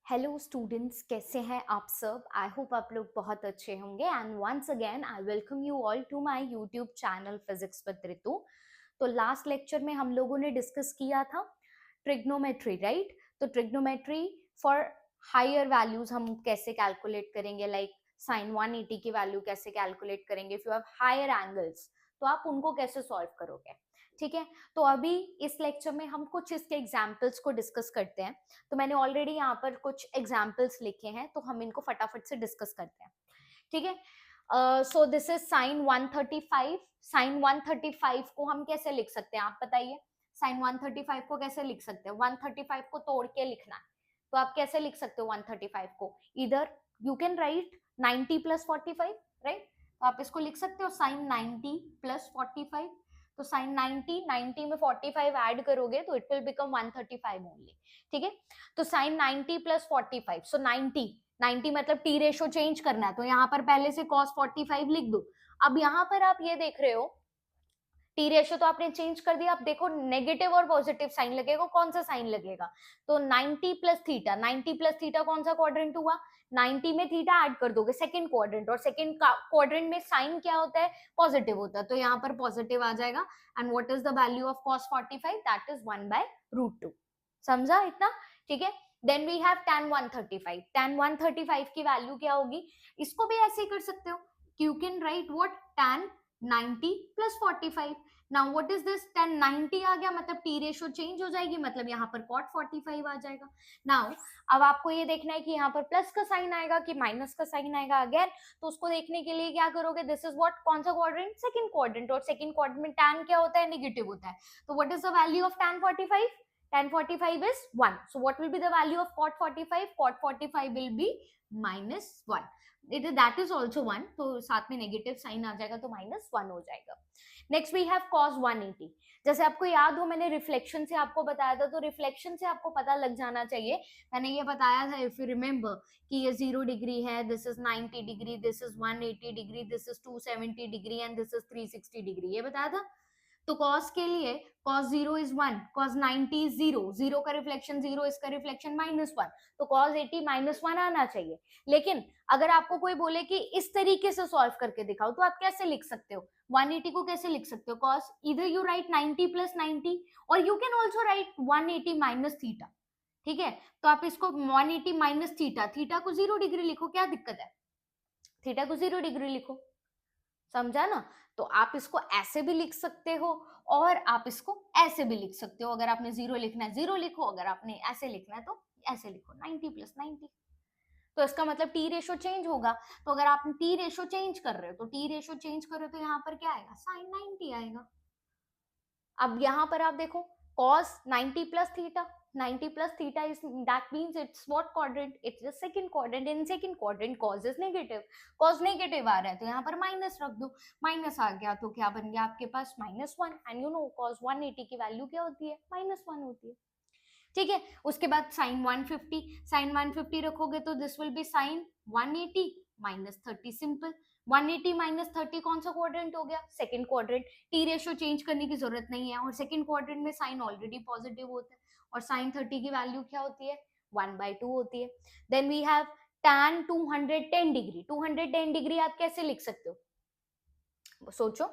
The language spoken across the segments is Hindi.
हेलो स्टूडेंट्स, कैसे हैं आप सब। आई होप आप लोग बहुत अच्छे होंगे and once again I welcome you all to my YouTube channel physics with Ritu. तो लास्ट लेक्चर में हम लोगों ने डिस्कस किया था ट्रिग्नोमेट्री, राइट। तो ट्रिग्नोमेट्री फॉर हायर वैल्यूज हम कैसे कैलकुलेट करेंगे, लाइक साइन 180 की वैल्यू कैसे कैलकुलेट करेंगे। If you have higher angles तो आप उनको कैसे सॉल्व करोगे, ठीक है। तो अभी इस लेक्चर में हम कुछ इसके एग्जाम्पल्स को डिस्कस करते हैं। तो मैंने ऑलरेडी यहाँ पर कुछ एग्जाम्पल्स लिखे हैं, तो हम इनको फटाफट से डिस्कस करते हैं, ठीक है। So this is sine 135। Sine 135 को हम कैसे लिख सकते हैं, आप बताइए। साइन 135 को कैसे लिख सकते हैं, 135 को तोड़ के लिखना है तो आप कैसे लिख सकते हो 135 को। इधर you can write 90 plus 45, right. तो आप इसको लिख सकते हो साइन 90 प्लस 45। तो साइन 90 में 45 ऐड करोगे तो इट विल बिकम 135 ओनली, ठीक है। तो साइन 90 प्लस 45, सो 90 मतलब टी रेशो चेंज करना है तो यहाँ पर पहले से cos 45 लिख दो। अब यहाँ पर आप ये देख रहे हो टी रेशियो तो आपने चेंज कर दिया। अब देखो नेगेटिव और पॉजिटिव साइन लगेगा, कौन सा साइन लगेगा। तो 90 प्लस थीटा, 90 प्लस थीटा कौन सा क्वाड्रेंट हुआ, 90 में थीटा ऐड कर दोगे सेकंड क्वाड्रेंट, और सेकंड क्वाड्रेंट में साइन क्या होता है, पॉजिटिव होता है, तो यहाँ पर पॉजिटिव आ जाएगा। And what is the value of cos 45, that is 1/√2। समझा इतना, ठीक है। Then we have tan 135। tan 135 की वैल्यू क्या होगी, इसको भी ऐसे ही कर सकते हो। You can write what, tan 90 plus 45। Now what is this, tan 90 आ गया मतलब टी रेशियो चेंज हो जाएगी, मतलब यहाँ पर cot 45 आ जाएगा। नाउ अब आपको ये देखना है कि यहाँ पर प्लस का साइन आएगा कि माइनस का साइन आएगा अगेन। तो उसको देखने के लिए क्या करोगे, दिस इज व्हाट, कौन सा क्वाड्रेंट, सेकंड क्वाड्रेंट, और सेकंड क्वाड्रेंट में tan क्या होता है, नेगेटिव होता है। तो what is the value of tan 45, tan 45 is 1. So what will be the value of cot 45? Cot 45 will be -1. That is also 1. तो साथ में नेगेटिव साइन आ जाएगा तो -1 हो जाएगा। Next we have cos 180। जैसे आपको याद हो मैंने रिफ्लेक्शन से आपको बताया था, तो रिफ्लेक्शन से आपको पता लग जाना चाहिए। मैंने ये बताया था इफ यू रिमेम्बर कि ये 0 डिग्री है, this is 90 degree, this is 180 degree, this is 270 degree and this is 360 degree, ये बताया था। तो cos के लिए cos 0 इज 1, cos 90 इज 0, 0 का रिफ्लेक्शन 0, इसका रिफ्लेक्शन -1, तो cos 80 -1 आना चाहिए। लेकिन अगर आपको कोई बोले कि इस तरीके से सॉल्व करके दिखाओ तो आप कैसे लिख सकते हो, 180 को कैसे लिख सकते हो, cos इधर यू राइट 90 प्लस 90 और you can also right 180 minus theta, ठीक है। तो आप इसको 180 माइनस थीटा, थीटा को 0 डिग्री लिखो, क्या दिक्कत है, थीटा को 0 डिग्री लिखो, समझा ना। तो आप इसको ऐसे भी लिख सकते हो और आप इसको ऐसे भी लिख सकते हो। अगर आपने 0 लिखना है 0 लिखो, अगर आपने ऐसे लिखना है तो ऐसे लिखो 90 प्लस 90। तो इसका मतलब टी रेशो चेंज होगा। तो अगर आप टी रेशो चेंज कर रहे हो तो टी रेशो चेंज कर रहे हो तो यहाँ पर क्या आएगा, साइन 90 आएगा। अब यहाँ पर आप देखो cos 90 plus theta, 90 plus theta is, that means it's what quadrant, it's the second quadrant. In second quadrant cos is negative, cos negative आ रहा है तो यहाँ पर माइनस रख दो, माइनस आ गया तो क्या बन गया आपके पास -1। एंड यू नो cos 180 की वैल्यू क्या होती है, -1 होती है, ठीक है। उसके बाद साइन 150, साइन 150 रखोगे तो this will be sine 180 -30, simple. 180 -30 कौन सा क्वाड्रेंट हो गया, second quadrant. T ratio change करने की जरूरत नहीं है और सेकंड क्वाड्रेंट में साइन ऑलरेडी पॉजिटिव होता है और साइन 30 की वैल्यू क्या होती है, 1/2 होती है। Then we have tan 210 degree. 210 degree आप कैसे लिख सकते हो, सोचो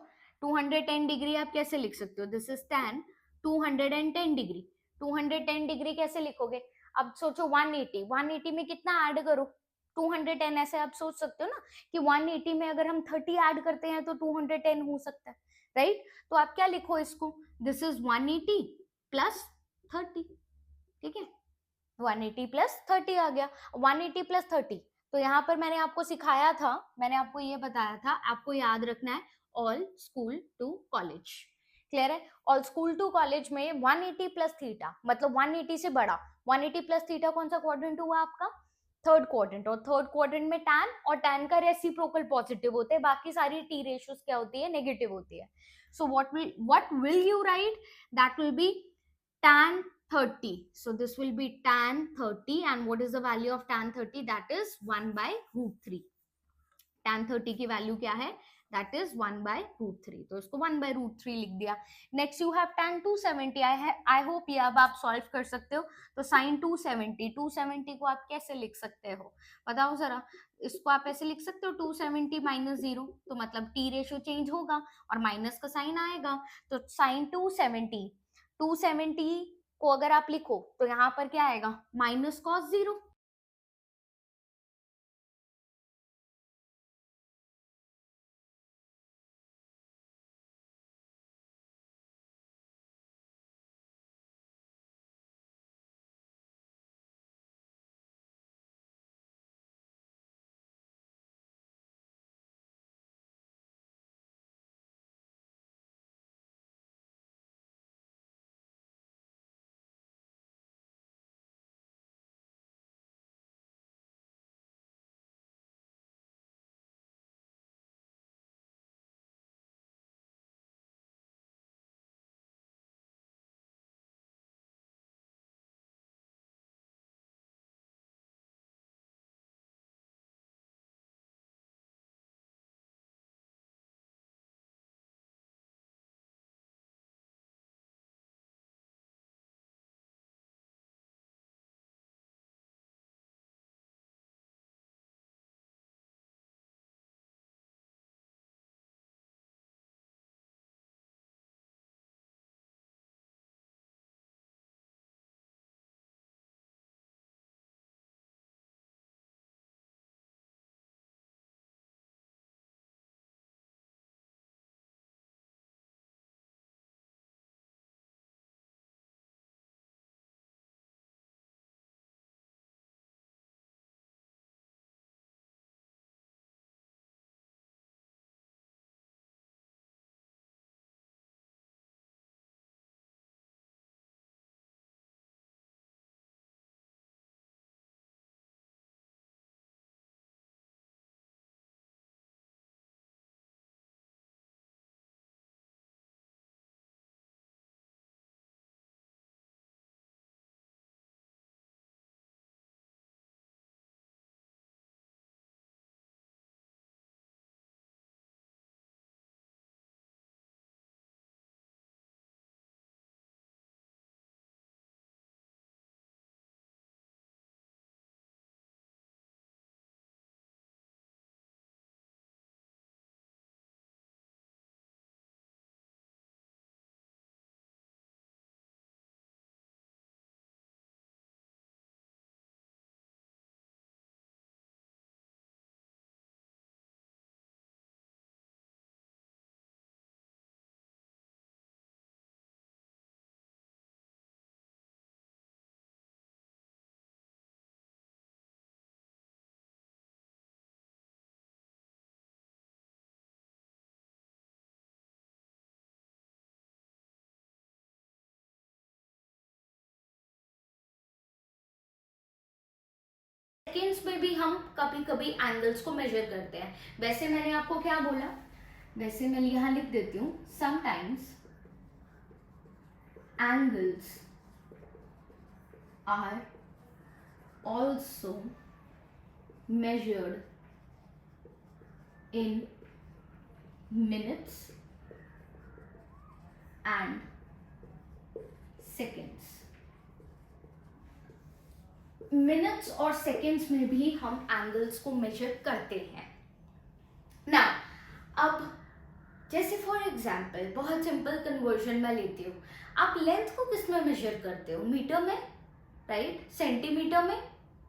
210 डिग्री आप कैसे लिख सकते हो, this is tan 210 degree. 210 degree कैसे लिखोगे, अब सोचो 180, 180 में कितना ऐड करो, 210, ऐसे आप सोच सकते हो ना कि 180 में अगर हम 30 ऐड करते हैं तो 210 हो सकता है, राइट। तो आप क्या लिखो इसको, दिस इज 180 प्लस 30, ठीक है। 180 प्लस 30 आ गया, 180 प्लस 30। तो यहाँ पर मैंने आपको सिखाया था, मैंने आपको ये बताया था, आपको याद रखना है all school to college, clear है। ऑल स्कूल टू कॉलेज में 180 प्लस थीटा मतलब 180 से बड़ा, 180 प्लस थीटा कौन सा क्वाड्रेंट हुआ आपका, थर्ड क्वाड्रेंट। और थर्ड क्वाड्रेंट में tan और tan का रेसिप्रोकल पॉजिटिव होते हैं, बाकी सारी टी रेशियोज क्या होती है, नेगेटिव होती है। So what will you right, that will be tan 30. So this will be tan 30, and what is the value of tan 30? That is 1/√3. tan 30 की वैल्यू क्या है, दैट इज 1/√3, तो इसको 1/√3 लिख दिया। Next you have tan 270, I hope ये अब आप सॉल्व कर सकते हो। तो sin 270 को आप कैसे लिख सकते हो बताओ जरा। इसको आप ऐसे लिख सकते हो 270 माइनस 0, तो मतलब टी रेशियो चेंज होगा और माइनस का साइन आएगा। तो sin 270 को अगर आप लिखो तो यहाँ पर क्या आएगा, माइनस कॉस 0। सेकेंड्स में भी हम कभी कभी एंगल्स को मेजर करते हैं। वैसे मैंने आपको क्या बोला, वैसे मैं यहां लिख देती हूँ, sometimes angles are also measured in minutes and seconds। Minutes और सेकेंड्स में भी हम एंगल्स को मेजर करते हैं ना। अब जैसे फॉर एग्जाम्पल बहुत सिंपल कन्वर्जन में लेती हूँ, आप लेंथ को किस में मेजर करते हो, मीटर में, राइट, सेंटीमीटर में,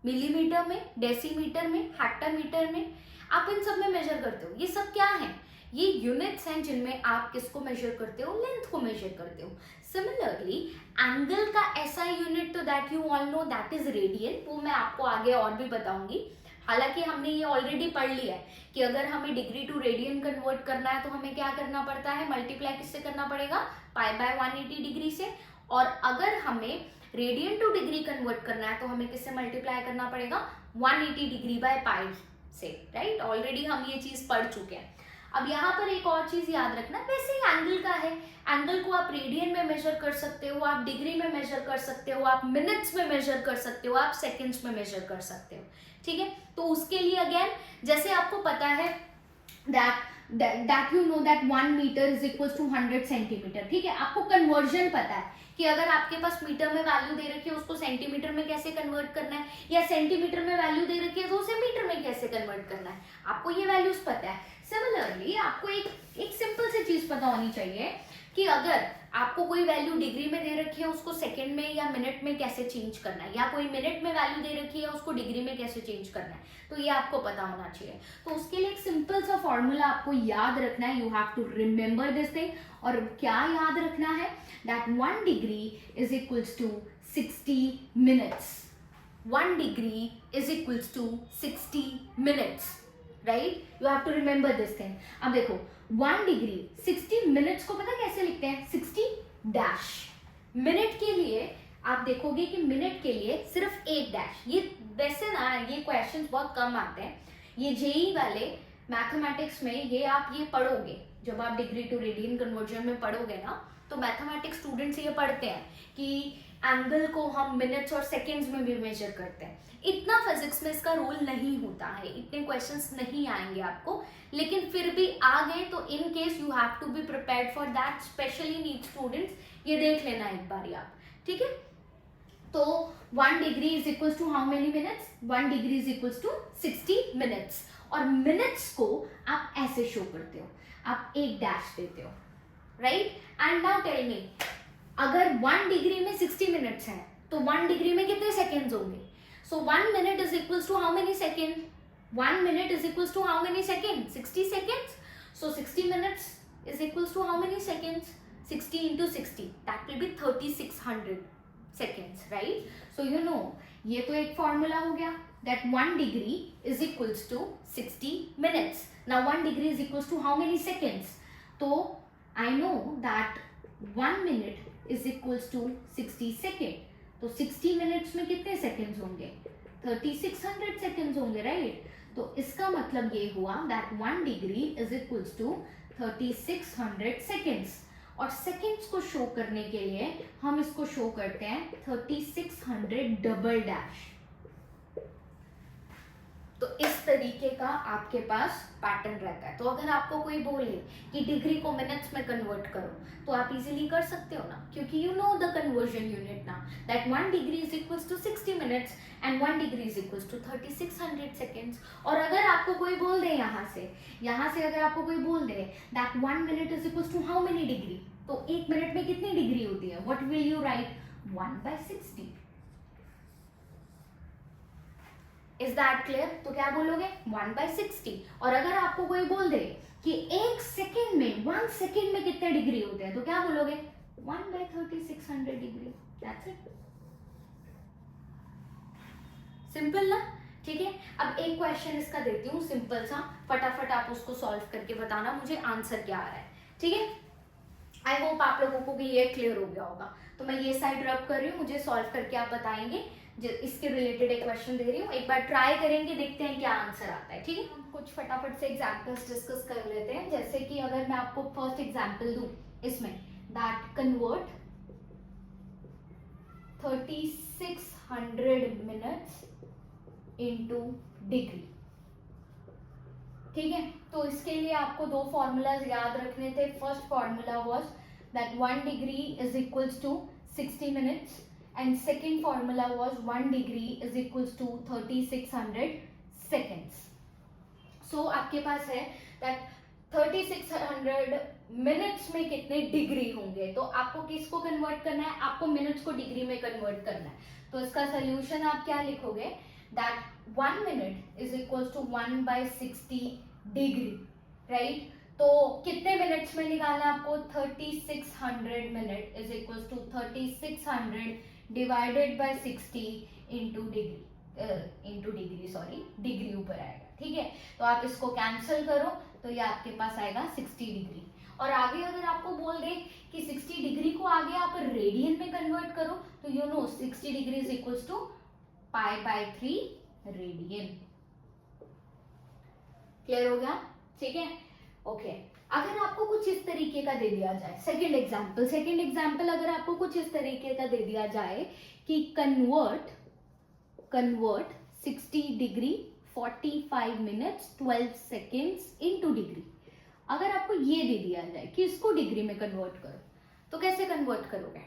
मिलीमीटर में, डेसीमीटर में, हेक्टोमीटर में, आप इन सब में मेजर करते हो। ये सब क्या है, ये यूनिट्स हैं जिनमें आप किसको मेजर करते हो, लेंथ को मेजर करते हो। सिमिलरली एंगल का ऐसा यूनिट तो that you all know, that is radian, वो मैं आपको आगे और भी बताऊंगी। हालांकि हमने ये ऑलरेडी पढ़ लिया है कि अगर हमें डिग्री टू रेडियन कन्वर्ट करना है तो हमें क्या करना पड़ता है, मल्टीप्लाई किससे करना पड़ेगा, π/180 डिग्री से। और अगर हमें रेडियन टू डिग्री कन्वर्ट करना है तो हमें किससे मल्टीप्लाई करना पड़ेगा, 180 डिग्री बाय पाई से, राइट। ऑलरेडी हम ये चीज पढ़ चुके हैं। अब यहाँ पर एक और चीज याद रखना, वैसे ही एंगल का है, एंगल को आप रेडियन में मेजर कर सकते हो, आप डिग्री में मेजर कर सकते हो, आप मिनट्स में मेजर कर सकते हो, आप सेकेंड्स में मेजर कर सकते हो, ठीक है। तो उसके लिए अगेन जैसे आपको पता है that that you know that 1 metre is equal to 100 centimetre, ठीक है। आपको कन्वर्जन पता है कि अगर आपके पास मीटर में वैल्यू दे रखी है उसको सेंटीमीटर में कैसे कन्वर्ट करना है, या सेंटीमीटर में वैल्यू दे रखी है तो उसे मीटर में कैसे कन्वर्ट करना है, आपको ये वैल्यूज पता है। सिमिलरली आपको एक सिंपल सी चीज पता होनी चाहिए कि अगर आपको कोई वैल्यू डिग्री में दे रखी है उसको सेकंड में या मिनट में कैसे चेंज करना है, या कोई मिनट में वैल्यू दे रखी है उसको डिग्री में कैसे चेंज करना है, तो ये आपको पता होना चाहिए। तो उसके लिए एक सिंपल सा फॉर्मूला आपको याद रखना है, you have to remember this thing. और क्या याद रखना है, that 1 degree is equals to 60 minutes. 1 degree is equals to 60 minutes, right, you have to remember this thing. अब देखो 1 डिग्री 60 मिनट्स को पता कैसे लिखते हैं, 60 डैश। मिनट के लिए आप देखोगे कि मिनट के लिए सिर्फ एक डैश। ये वैसे ना ये क्वेश्चंस बहुत कम आते हैं, ये जेई वाले मैथमेटिक्स में ये पढ़ोगे जब आप डिग्री टू रेडियन कन्वर्जन में पढ़ोगे ना, तो मैथमेटिक्स स्टूडेंट्स ये पढ़ते हैं कि एंगल को हम मिनट्स और सेकेंड्स में भी मेजर करते हैं। इतना फिजिक्स में इसका रोल नहीं होता है, इतने क्वेश्चंस नहीं आएंगे आपको, लेकिन फिर भी आ गए तो in case you have to be prepared for that, especially need students ये देख लेना एक बार आप, ठीक है। तो 1 degree is equal to how many minutes, 1 degree is equal to 60 minutes. और मिनट्स को आप ऐसे शो करते हो, आप एक डैश देते हो, right. And now tell me, अगर 1 डिग्री में 60 मिनट्स हैं तो 1 डिग्री में कितने सेकेंड्स होंगे। So 1 minute is equals to how many second, 1 minute is equals to how many second, 60 seconds. So 60 minutes is equals to how many seconds, 60 into 60, that will be 3600 seconds, right? So you know, ये तो एक फॉर्मूला हो गया, that 1 degree is equals to 60 minutes. Now 1 degree is equals to how many seconds? तो I know that 1 minute is equals to 60 second. तो 60 minutes में कितने seconds होंगे, 3600 seconds होंगे, right? तो इसका मतलब ये हुआ that 1 degree is equals to 3600 seconds. और सेकेंड्स को शो करने के लिए हम इसको शो करते हैं 3600 डबल डैश। तो इस तरीके का आपके पास पैटर्न रहता है। तो अगर आपको कोई बोले कि डिग्री को मिनट्स में कन्वर्ट करो तो आप इजीली कर सकते हो ना, क्योंकि you know the conversion unit ना, that 1 degree is equals to 60 minutes and 1 degree is equals to 3600 seconds. और अगर आपको कोई बोल दे यहाँ से अगर आपको कोई बोल दे that 1 minute is equals to how many degree, तो 1 मिनट में कितनी डिग्री होती है, what will you write, 1/60। Is that clear. तो क्या बोलोगे, 1/60। और अगर आपको कोई बोल दे कि 1 सेकेंड में 1 सेकेंड में कितने डिग्री होते हैं, तो क्या बोलोगे, 1/3600 डिग्री, दैट्स इट। सिंपल ना, ठीक है। अब एक क्वेश्चन इसका देती हूँ सिंपल सा, फटाफट आप उसको सॉल्व करके बताना मुझे आंसर क्या आ रहा है, ठीक है। आई होप आप लोगों को भी ये क्लियर हो गया होगा। तो मैं ये साइड रब कर रही हूँ, मुझे सॉल्व करके आप बताएंगे। इसके रिलेटेड एक क्वेश्चन दे रही हूँ, एक बार ट्राई करेंगे, देखते हैं क्या आंसर आता है, ठीक है। हम कुछ फटाफट से एग्जांपल्स डिस्कस कर लेते हैं। जैसे कि अगर मैं आपको फर्स्ट एग्जांपल दूं इसमें, that convert 3600 minutes into degree, ठीक है। तो इसके लिए आपको 2 फॉर्मूलाज याद रखने थे। First formula was that 1 degree is equals to 60 minutes and second formula was 1 degree is equals to 3600 seconds. So आपके पास है that 3600 मिनट्स में कितने डिग्री होंगे, तो आपको किसको कन्वर्ट करना है, आपको मिनट्स को डिग्री में कन्वर्ट करना है। तो इसका सोल्यूशन आप क्या लिखोगे, that 1 minute is equals to 1/60 degree, right. तो कितने मिनट्स में निकालना है आपको, 3600 minute is equals to 3600 divided by 60 into degree, sorry degree ऊपर आएगा, ठीक है। तो आप इसको कैंसिल करो तो ये आपके पास आएगा 60 डिग्री। और आगे अगर आपको बोल दे कि 60 डिग्री को आगे आप रेडियन में कन्वर्ट करो, तो you know 60 degree is equals to π/3 radian. Clear हो गया, ठीक है, ओके। अगर आपको कुछ इस तरीके का दे दिया जाए, सेकंड एग्जांपल अगर आपको कुछ इस तरीके का दे दिया जाए कि convert 60 degree 45 minutes 12 seconds into degree, अगर आपको ये दे दिया जाए कि इसको डिग्री में कन्वर्ट करो, तो कैसे कन्वर्ट करोगे?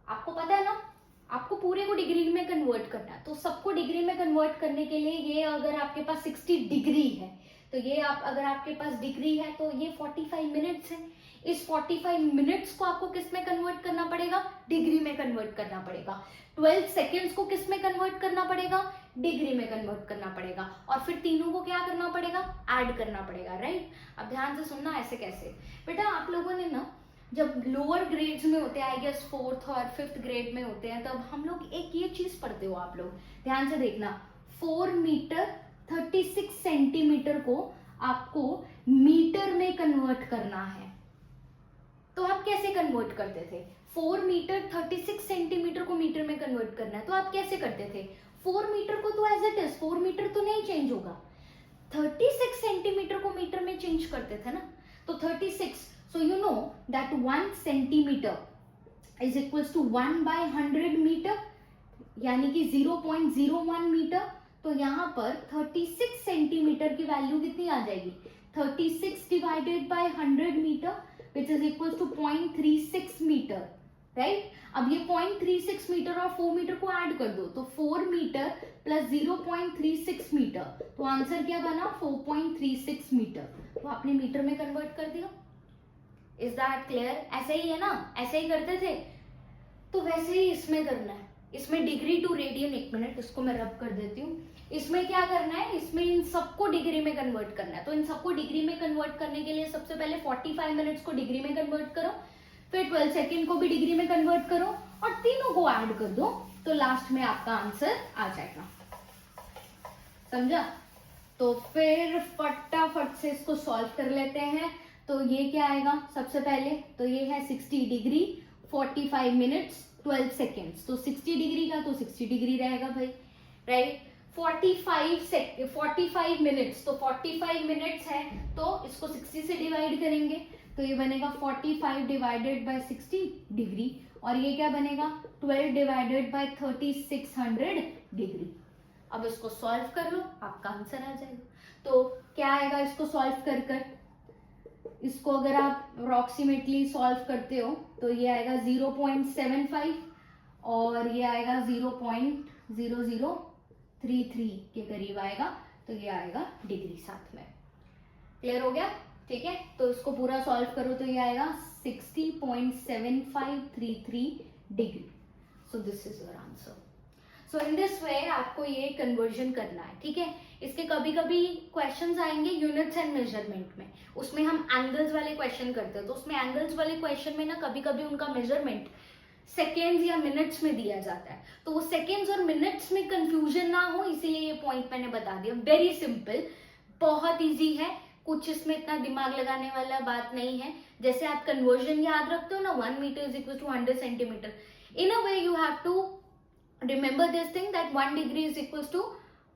आपको पता है ना, आपको पूरे को डिग्री में कन्वर्ट करना है। तो सबको डिग्री में कन्वर्ट करने के लिए ये अगर आपके पास 60 डिग्री है, तो ये अगर आपके पास डिग्री है तो ये 45 मिनट्स है। इस 45 मिनट्स को आपको किस में कन्वर्ट करना पड़ेगा? डिग्री में कन्वर्ट करना पड़ेगा। 12 सेकेंड्स को किस में कन्वर्ट करना पड़ेगा? डिग्री में कन्वर्ट करना पड़ेगा। और फिर तीनों को क्या करना पड़ेगा? ऐड करना पड़ेगा, राइट? अब ध्यान से सुनना, ऐसे कैसे बेटा, आप लोगों ने ना जब लोअर ग्रेड्स में होते हैं, आई गेस 4th और 5th ग्रेड में होते हैं, तब हम लोग एक ये चीज पढ़ते हो आप लोग, ध्यान से देखना, 4 मीटर 36 सेंटीमीटर को आपको मीटर में कन्वर्ट करना है। तो आप कैसे कन्वर्ट करते थे? 4 मीटर 36 सेंटीमीटर को मीटर में कन्वर्ट करना है, तो आप कैसे करते थे? 4 मीटर को तो एज इट इज, 4 मीटर तो नहीं चेंज होगा, 36 सेंटीमीटर को मीटर में चेंज करते थे ना। तो 36, so you know that 1 centimeter is equals to 1 by 100 metre, यानी कि 0.01 मीटर। तो यहाँ पर 36 सेंटीमीटर की वैल्यू कितनी आ जाएगी? 36 divided by 100 metre which is equal to 0.36 metre, right? अब ये 0.36 मीटर और 4 मीटर को ऐड कर दो, तो 4 मीटर प्लस 0.36 मीटर, तो आंसर क्या बना? 4.36 मीटर। तो आपने मीटर में कन्वर्ट कर दिया। Is that clear? ऐसे ही है ना, ऐसे ही करते थे। तो वैसे ही इसमें करना है। इसमें डिग्री टू रेडियन, एक मिनट इसको मैं रब कर देती हूँ। इसमें क्या करना है? इसमें इन सबको डिग्री में कन्वर्ट करना है। तो इन सबको डिग्री में कन्वर्ट करने के लिए सबसे पहले 45 मिनट्स को डिग्री में कन्वर्ट करो, फिर 12 सेकेंड को भी डिग्री में कन्वर्ट करो और तीनों को ऐड कर दो, तो लास्ट में आपका आंसर आ जाएगा। समझा? तो फिर फटाफट से इसको सॉल्व कर लेते हैं। तो ये क्या आएगा सबसे पहले? तो ये है 60 डिग्री 45 मिनट्स 12 सेकेंड्स, तो 60 डिग्री का तो 60 डिग्री रहेगा भाई, राइट? 45 मिनट्स, तो 45 मिनट्स है तो इसको 60 से डिवाइड करेंगे, तो ये बनेगा 45 डिवाइडेड बाय 60 डिग्री, और ये क्या बनेगा? 12 डिवाइडेड बाय 3600 डिग्री। अब इसको सॉल्व कर लो, आपका आंसर आ जाएगा। तो क्या आएगा इसको सॉल्व कर कर? इसको अगर आप अप्रोक्सीमेटली सॉल्व करते हो तो ये आएगा 0.75 और ये आएगा 0.0033 के करीब आएगा, तो ये आएगा डिग्री साथ में। क्लियर हो गया? ठीक है, तो इसको पूरा सॉल्व करो तो ये आएगा 60.7533 degree. So this is your answer. So in this way आपको ये कन्वर्जन करना है, ठीक है? इसके कभी कभी क्वेश्चंस आएंगे यूनिट्स एंड मेजरमेंट में, उसमें हम एंगल्स वाले क्वेश्चन करते हैं, तो उसमें एंगल्स वाले क्वेश्चन में ना कभी कभी उनका मेजरमेंट सेकेंड्स या मिनट्स में दिया जाता है, तो वो सेकेंड्स और मिनट्स में कंफ्यूजन ना हो इसीलिए ये पॉइंट मैंने बता दिया। वेरी सिंपल, बहुत इजी है, कुछ इसमें इतना दिमाग लगाने वाला बात नहीं है। जैसे आप कन्वर्जन याद रखते हो ना, 1 metre is equal to 100 centimetre, in a way you have to remember this thing that 1 degree is equals to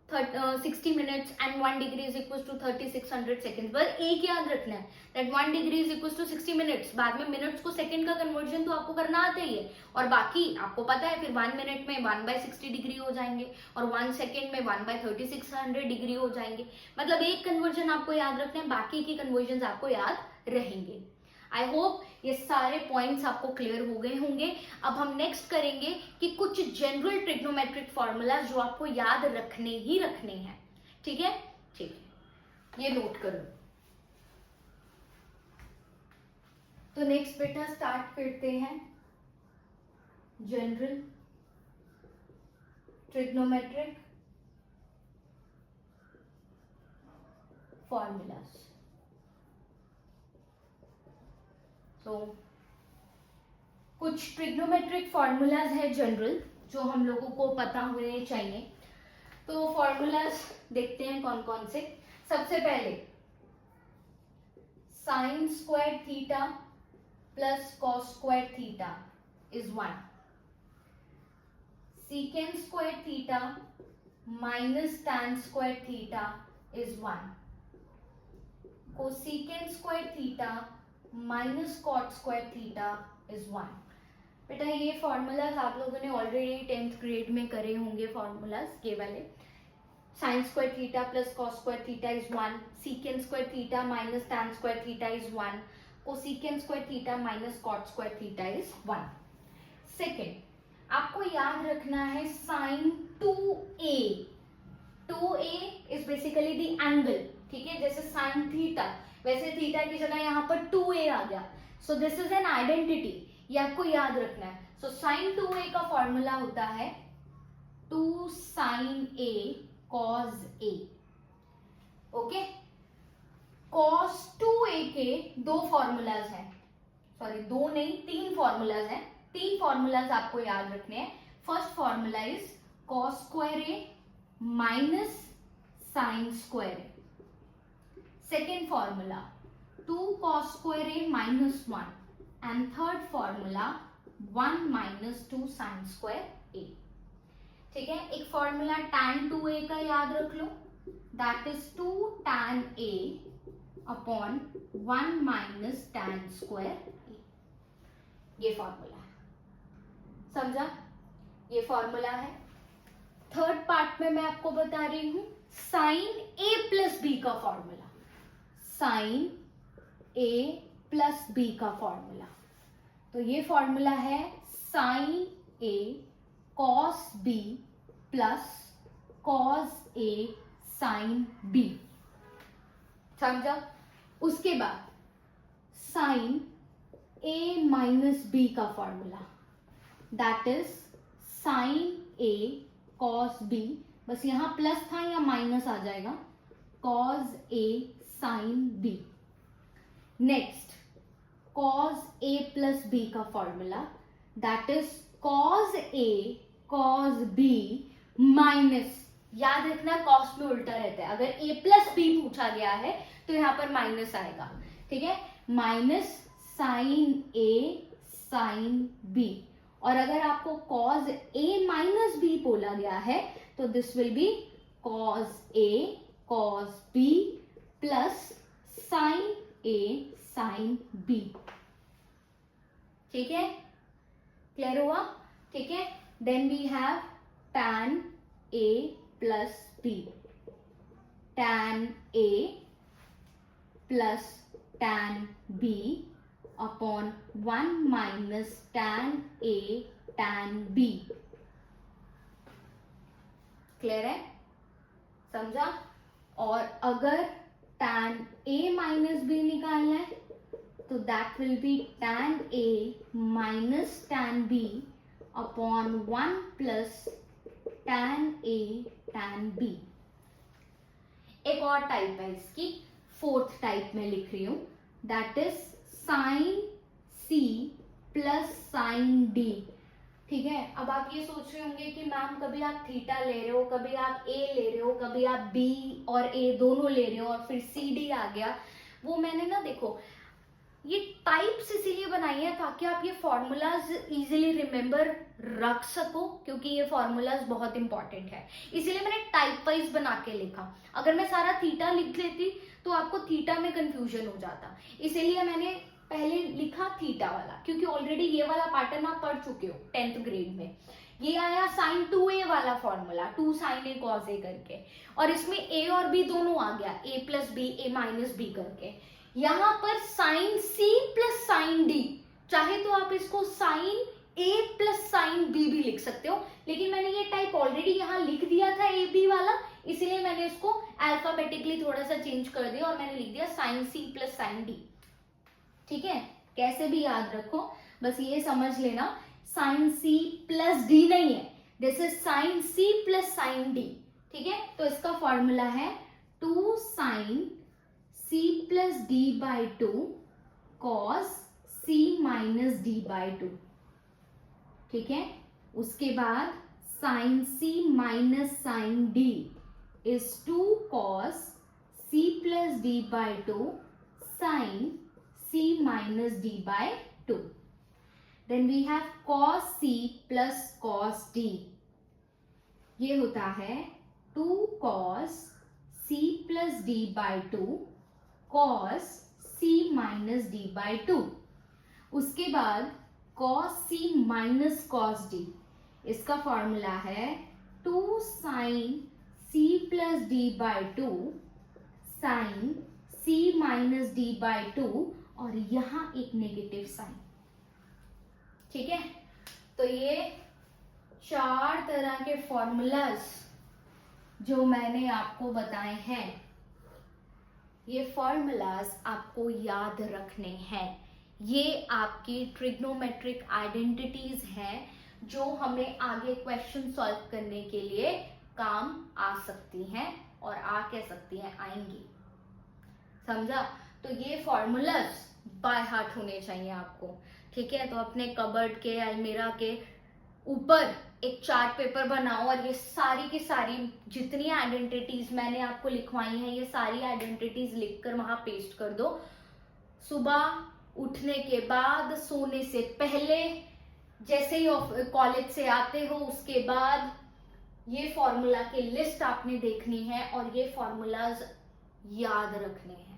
60 minutes and 1 degree is equals to 3600 seconds। बस एक याद रखना है that 1 degree is equals to 60 minutes। बाद में मिनट्स को सेकंड का कन्वर्जन तो आपको करना आता ही है, और बाकी आपको पता है फिर 1 मिनट में 1/60 डिग्री हो जाएंगे और 1 सेकेंड में 1/3600 डिग्री हो जाएंगे। मतलब एक कन्वर्जन आपको याद रखना है, बाकी के कन्वर्जन आपको याद रहेंगे। आई होप ये सारे पॉइंट्स आपको क्लियर हो गए होंगे। अब हम नेक्स्ट करेंगे कि कुछ जनरल ट्रिग्नोमेट्रिक फॉर्मूला जो आपको याद रखने ही रखने हैं, ठीक है? ठीक है, ये नोट करो। तो नेक्स्ट बेटा स्टार्ट करते हैं जनरल ट्रिग्नोमेट्रिक फॉर्मूलाज। तो कुछ ट्रिग्नोमेट्रिक फॉर्मूलाज है जनरल जो हम लोगों को पता होने चाहिए। तो फॉर्मूलाज देखते हैं कौन कौन से। सबसे पहले sine square theta plus cos square theta is 1, secant square theta minus tan square theta is 1, cosecant square theta minus cot square theta is 1। बेटा ये फॉर्मूलाज आप लोगों ने ऑलरेडी 10th ग्रेड में करे होंगे, फॉर्मूलाज ये वाले। Sine square theta plus cos square theta is 1, secant square theta minus tan square theta is 1, cosecant square theta minus cot square theta is 1. Second, आपको याद रखना है sine 2a. 2a is basically the angle, ठीक है, जैसे साइन थीटा वैसे थीटा की जगह यहाँ पर 2a आ गया. सो दिस इज एन आइडेंटिटी, ये आपको याद रखना है. सो साइन 2a का फॉर्मूला होता है 2 sine a cos a. Okay, cos 2a के दो फॉर्मूलाज हैं, सॉरी दो नहीं तीन फॉर्मूलाज हैं. तीन फॉर्मूलाज आपको याद रखने हैं. First formula is cos square a minus sine square a. Second formula 2 cos square a minus 1. And third formula 1 minus 2 sine square a. ठीक है, एक फॉर्मूला tan 2a का याद रख लो, that is 2 tan a upon 1 minus tan square a. ये फॉर्मूला है, समझा? ये फॉर्मूला है. थर्ड पार्ट में मैं आपको बता रही हूं साइन a प्लस बी का formula. Sine a plus B का फॉर्मूला, तो ये फॉर्मूला है sine a cos b plus cos a sine b. समझा? उसके बाद साइन a माइनस b का formula, that is sine a cos b, बस यहां प्लस था या माइनस आ जाएगा, cos a sine b. Next cos a plus b का formula, that is cos a cos b minus, याद रखना cos में उल्टा रहता है, अगर a प्लस b पूछा गया है तो यहां पर माइनस आएगा. ठीक है, minus sine a sine b. और अगर आपको cos a माइनस b बोला गया है तो this will be cos a cos b plus sine a sine b. ठीक है, क्लियर हुआ? ठीक है, then we have tan a plus b. tan a plus tan b upon 1 minus tan a tan b. Clear है? समझा? और अगर tan a माइनस b निकालना है तो that will be tan a minus tan b upon 1 plus tan a tan b. एक और टाइप है इसकी, फोर्थ टाइप में लिख रही हूं, that is sine c plus sine d. ठीक है, अब आप ये सोच रहे होंगे कि मैम कभी आप थीटा ले रहे हो, कभी आप a ले रहे हो, कभी आप b और a दोनों ले रहे हो और फिर c d आ गया. वो मैंने ना, देखो ये टाइप्स इसीलिए बनाई है ताकि आप ये फॉर्मूलाज इजीली रिमेम्बर रख सको, क्योंकि ये फॉर्मूलाज बहुत इंपॉर्टेंट है. इसीलिए मैंने टाइप वाइज बना के लिखा. अगर मैं सारा थीटा लिख लेती तो आपको थीटा में कंफ्यूजन हो जाता, इसीलिए मैंने पहले लिखा थीटा वाला, क्योंकि ऑलरेडी ये वाला पैटर्न आप पढ़ चुके हो 10th ग्रेड में. ये आया साइन 2a वाला formula, 2 sine a cos a करके, और इसमें a और b दोनों आ गया, a plus b a minus b करके. यहां पर sine c plus sine d, चाहे तो आप इसको sine a plus sine b भी लिख सकते हो, लेकिन मैंने ये टाइप ऑलरेडी यहाँ लिख दिया था a b वाला, इसलिए मैंने इसको अल्फाबेटिकली थोड़ा सा चेंज कर दिया और मैंने लिख दिया sine c plus sine d. ठीक है, कैसे भी याद रखो, बस ये समझ लेना साइन c प्लस d नहीं है, this is sine c plus sine d. ठीक है, तो इसका फॉर्मूला है 2 sine c plus d by 2 cos c माइनस d बाई 2. ठीक है, उसके बाद sine c minus sine d is 2 cos c plus d by 2 sine c minus d by 2. Then we have cos c plus cos d. ये होता है 2 cos c plus d by 2 cos c minus d by 2. उसके बाद cos c minus cos d, इसका फॉर्मूला है 2 sin c plus D by two sine c minus D by two और यहां एक नेगेटिव साइन। ठीक है, तो ये 4 तरह के फॉर्मूलाज जो मैंने आपको बताए हैं, ये फॉर्मूलाज आपको याद रखने हैं। ये आपकी ट्रिग्नोमेट्रिक आइडेंटिटीज हैं जो हमें आगे क्वेश्चन सॉल्व करने के लिए काम आ सकती हैं और आ कह सकती हैं, आएंगी। समझा? तो ये फॉर्मूलाज बाय हार्ट होने चाहिए आपको। ठीक है, तो अपने कबर्ड के अलमीरा के ऊपर एक चार्ट पेपर बनाओ और ये सारी की सारी जितनी आइडेंटिटीज मैंने आपको लिखवाई हैं, ये सारी आइडेंटिटीज लिखकर वहां पेस्ट कर दो। सुबह उठने के बाद, सोने से पहले, जैसे ही कॉलेज से आते हो उसके बाद, ये फॉर्मूला की लिस्ट आपने देखनी है और ये फॉर्मूलाज याद रखने हैं।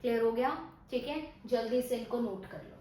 क्लियर हो गया? ठीक है, जल्दी से इनको नोट कर लो।